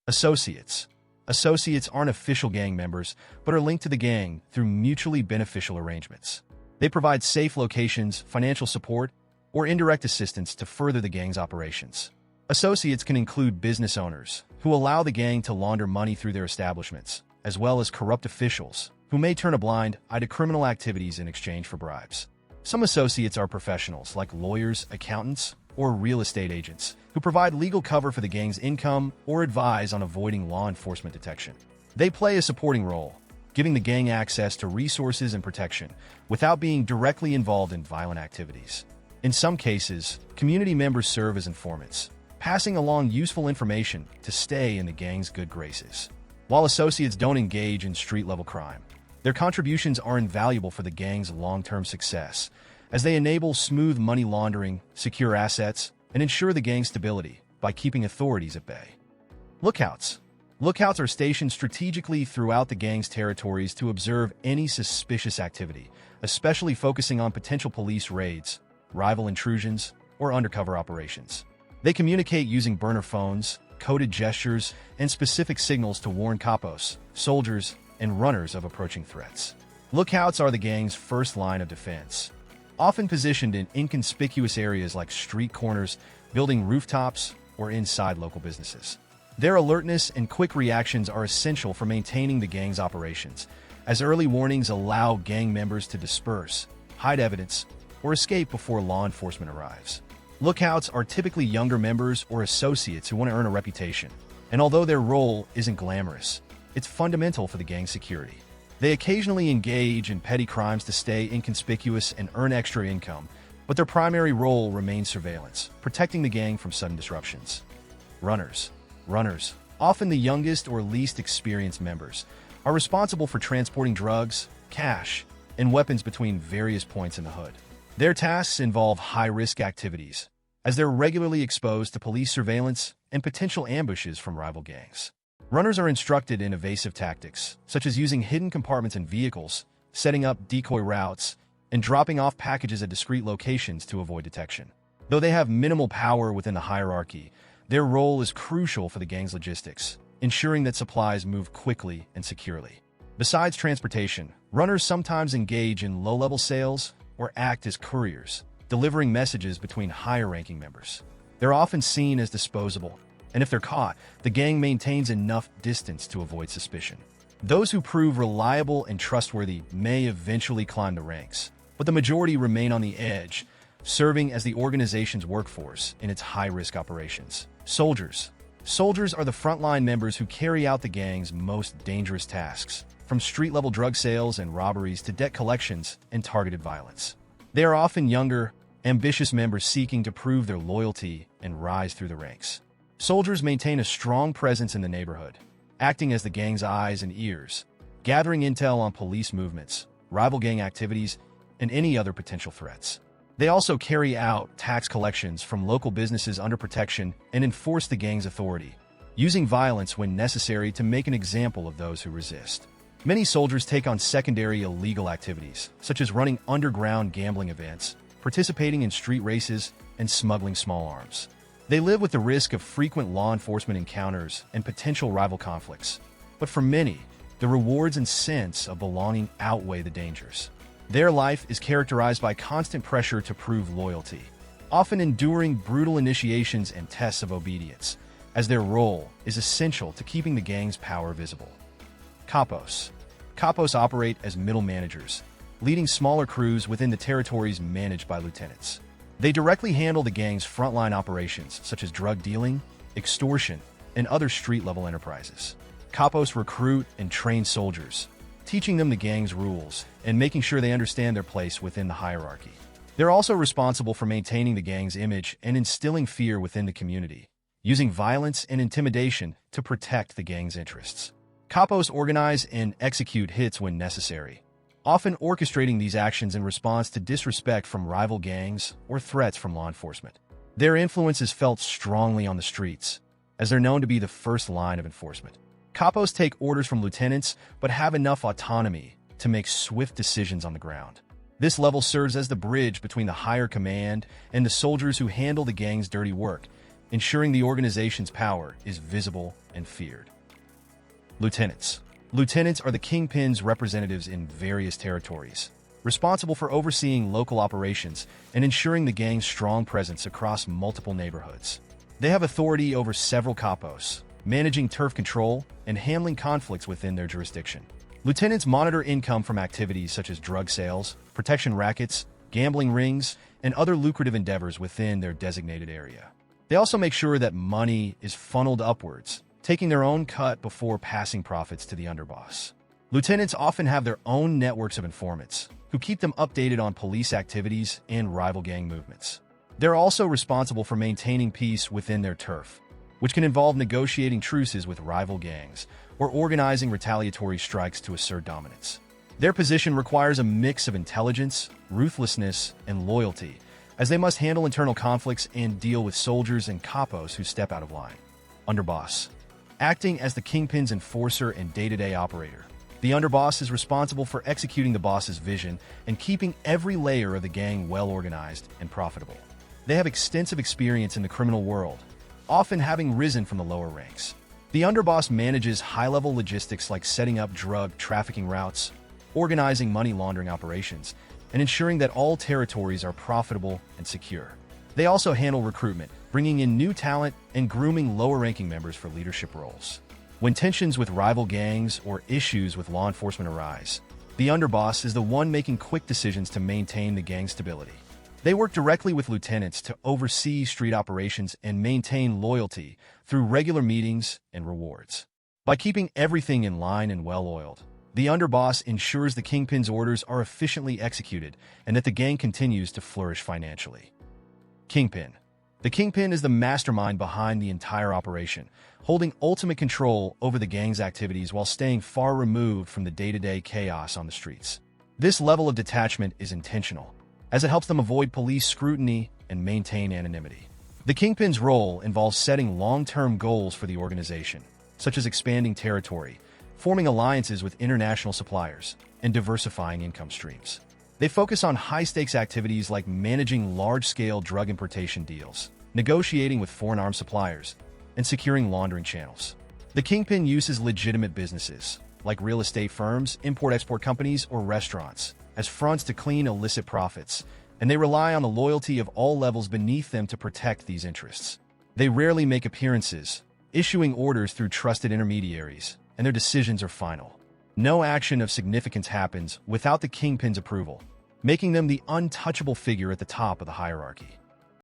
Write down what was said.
Associates. Associates aren't official gang members, but are linked to the gang through mutually beneficial arrangements. They provide safe locations, financial support, or indirect assistance to further the gang's operations. Associates can include business owners, who allow the gang to launder money through their establishments, as well as corrupt officials, who may turn a blind eye to criminal activities in exchange for bribes. Some associates are professionals, like lawyers, accountants, or real estate agents, who provide legal cover for the gang's income or advise on avoiding law enforcement detection. They play a supporting role, giving the gang access to resources and protection without being directly involved in violent activities. In some cases, community members serve as informants, passing along useful information to stay in the gang's good graces. While associates don't engage in street-level crime, their contributions are invaluable for the gang's long-term success, as they enable smooth money laundering, secure assets, and ensure the gang's stability by keeping authorities at bay. Lookouts. Lookouts are stationed strategically throughout the gang's territories to observe any suspicious activity, especially focusing on potential police raids, rival intrusions, or undercover operations. They communicate using burner phones, coded gestures, and specific signals to warn capos, soldiers, and runners of approaching threats. Lookouts are the gang's first line of defense, often positioned in inconspicuous areas like street corners, building rooftops, or inside local businesses. Their alertness and quick reactions are essential for maintaining the gang's operations, as early warnings allow gang members to disperse, hide evidence, or escape before law enforcement arrives. Lookouts are typically younger members or associates who want to earn a reputation, and although their role isn't glamorous, it's fundamental for the gang's security. They occasionally engage in petty crimes to stay inconspicuous and earn extra income, but their primary role remains surveillance, protecting the gang from sudden disruptions. Runners. Runners, often the youngest or least experienced members, are responsible for transporting drugs, cash, and weapons between various points in the hood. Their tasks involve high-risk activities, as they're regularly exposed to police surveillance and potential ambushes from rival gangs. Runners are instructed in evasive tactics, such as using hidden compartments in vehicles, setting up decoy routes, and dropping off packages at discreet locations to avoid detection. Though they have minimal power within the hierarchy, their role is crucial for the gang's logistics, ensuring that supplies move quickly and securely. Besides transportation, runners sometimes engage in low-level sales or act as couriers, delivering messages between higher-ranking members. They're often seen as disposable, and if they're caught, the gang maintains enough distance to avoid suspicion. Those who prove reliable and trustworthy may eventually climb the ranks, but the majority remain on the edge, serving as the organization's workforce in its high-risk operations. Soldiers. Soldiers are the frontline members who carry out the gang's most dangerous tasks, from street-level drug sales and robberies to debt collections and targeted violence. They are often younger, ambitious members seeking to prove their loyalty and rise through the ranks. Soldiers maintain a strong presence in the neighborhood, acting as the gang's eyes and ears, gathering intel on police movements, rival gang activities, and any other potential threats. They also carry out tax collections from local businesses under protection and enforce the gang's authority, using violence when necessary to make an example of those who resist. Many soldiers take on secondary illegal activities, such as running underground gambling events, participating in street races, and smuggling small arms. They live with the risk of frequent law enforcement encounters and potential rival conflicts. But for many, the rewards and sense of belonging outweigh the dangers. Their life is characterized by constant pressure to prove loyalty, often enduring brutal initiations and tests of obedience, as their role is essential to keeping the gang's power visible. Capos. Capos operate as middle managers, leading smaller crews within the territories managed by lieutenants. They directly handle the gang's frontline operations, such as drug dealing, extortion, and other street-level enterprises. Capos recruit and train soldiers, teaching them the gang's rules and making sure they understand their place within the hierarchy. They're also responsible for maintaining the gang's image and instilling fear within the community, using violence and intimidation to protect the gang's interests. Capos organize and execute hits when necessary, often orchestrating these actions in response to disrespect from rival gangs or threats from law enforcement. Their influence is felt strongly on the streets, as they're known to be the first line of enforcement. Capos take orders from lieutenants, but have enough autonomy to make swift decisions on the ground. This level serves as the bridge between the higher command and the soldiers who handle the gang's dirty work, ensuring the organization's power is visible and feared. Lieutenants. Lieutenants are the Kingpin's representatives in various territories, responsible for overseeing local operations and ensuring the gang's strong presence across multiple neighborhoods. They have authority over several Capos, managing turf control and handling conflicts within their jurisdiction. Lieutenants monitor income from activities such as drug sales, protection rackets, gambling rings, and other lucrative endeavors within their designated area. They also make sure that money is funneled upwards, taking their own cut before passing profits to the underboss. Lieutenants often have their own networks of informants, who keep them updated on police activities and rival gang movements. They're also responsible for maintaining peace within their turf, which can involve negotiating truces with rival gangs or organizing retaliatory strikes to assert dominance. Their position requires a mix of intelligence, ruthlessness, and loyalty, as they must handle internal conflicts and deal with soldiers and capos who step out of line. Underboss. Acting as the Kingpin's enforcer and day-to-day operator, the underboss is responsible for executing the boss's vision and keeping every layer of the gang well-organized and profitable. They have extensive experience in the criminal world, often having risen from the lower ranks. The underboss manages high-level logistics like setting up drug trafficking routes, organizing money laundering operations, and ensuring that all territories are profitable and secure. They also handle recruitment, bringing in new talent and grooming lower-ranking members for leadership roles. When tensions with rival gangs or issues with law enforcement arise, the underboss is the one making quick decisions to maintain the gang stability. They work directly with lieutenants to oversee street operations and maintain loyalty through regular meetings and rewards. By keeping everything in line and well-oiled, the underboss ensures the Kingpin's orders are efficiently executed and that the gang continues to flourish financially. Kingpin. The Kingpin is the mastermind behind the entire operation, holding ultimate control over the gang's activities while staying far removed from the day-to-day chaos on the streets. This level of detachment is intentional, as it helps them avoid police scrutiny and maintain anonymity. The Kingpin's role involves setting long-term goals for the organization, such as expanding territory, forming alliances with international suppliers, and diversifying income streams. They focus on high-stakes activities like managing large-scale drug importation deals, negotiating with foreign arms suppliers, and securing laundering channels. The Kingpin uses legitimate businesses, like real estate firms, import-export companies, or restaurants, as fronts to clean illicit profits, and they rely on the loyalty of all levels beneath them to protect these interests. They rarely make appearances, issuing orders through trusted intermediaries, and their decisions are final. No action of significance happens without the Kingpin's approval, making them the untouchable figure at the top of the hierarchy.